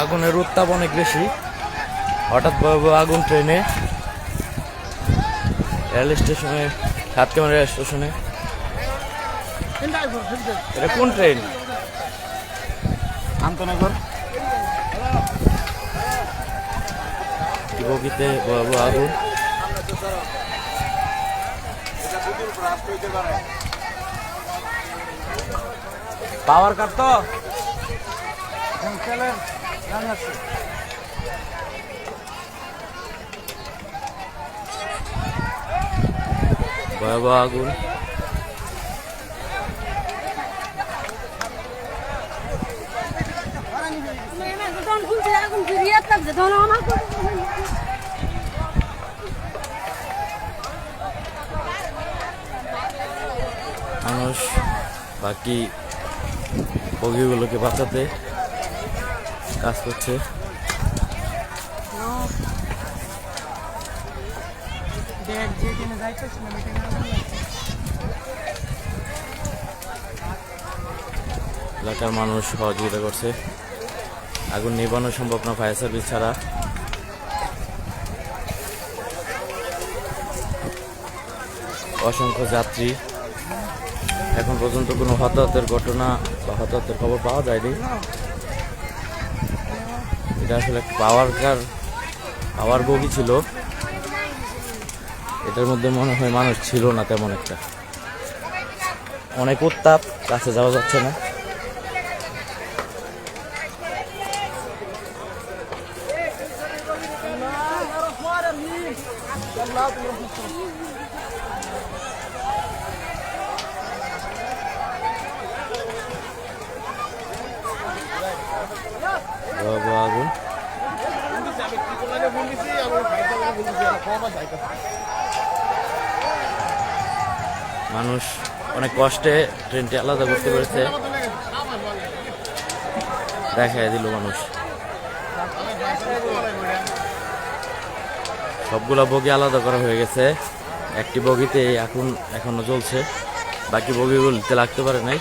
আগুনের উত্তাপ অনেক বেশি। হঠাৎ ভয়াবহ আগুন ট্রেনে, রেল স্টেশনে, সাতক্ষীরা রেল স্টেশনে। এটা কোন ট্রেন? আন্তনগর। বগিতে ভয়াবহ আগুন। পাওয়ার কাট তো ভয়াবহ আগুন। মানুষ বাকি বগিগুলোকে বাঁচাতে কাজ করছে। এলাকার মানুষ সহযোগিতা করছে। আগুন নিবানো সম্ভব না ফায়ার সার্ভিস ছাড়া। অসংখ্য যাত্রী, এখন পর্যন্ত কোনো হতাহতের ঘটনা বা হতাহতের খবর পাওয়া যায়নি। এটা আসলে পাওয়ার বগি ছিল, এটার মধ্যে মনে হয় মানুষ ছিল না তেমন একটা। অনেক উত্তাপ, কাছে যাওয়া যাচ্ছে না। আগুন মানুষ অনেক কষ্টে ট্রেনটি আলাদা করতে পেরেছে, দেখাই দিল মানুষ। সবগুলা বগি আলাদা করা হয়ে গেছে। একটি বগিতে এখনো জ্বলছে, বাকি বগিগুলিতে লাগতে পারে নাই।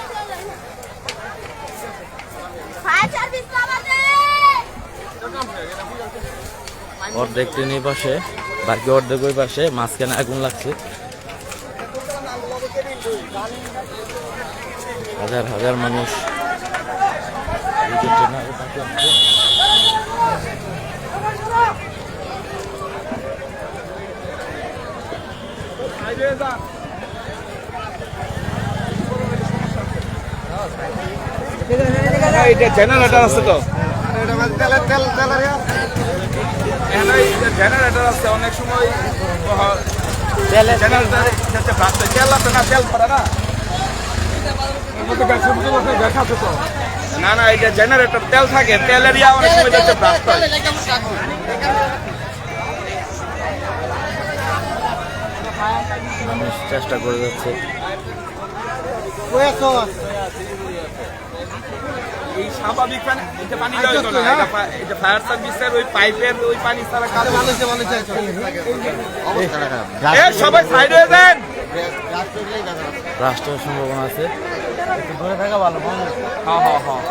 অর্ধেক ট্রেনের পাশে, বাকি অর্ধেক ওই পাশে, মাঝখানে আগুন লাগছে। হাজার হাজার মানুষ জেনারেটর আছে তো, জেনারেটর আছে অনেক সময় তেল আছে না, না এটা জেনারেটর তেল থাকে, তেলের অনেক সময় যাচ্ছে ব্রাস্ট হয়। মানুষ চেষ্টা করে যাচ্ছে। এই স্বাভাবিক পানি এটা ফায়ার সার্ভিসের ওই পাইপের ওই পানি ছাড়া কাজ সবাই সাইড হয়ে যান। ব্লাস্টের সম্ভাবনা আছে, ধরে থাকা ভালো। হ্যাঁ হ্যাঁ হ্যাঁ।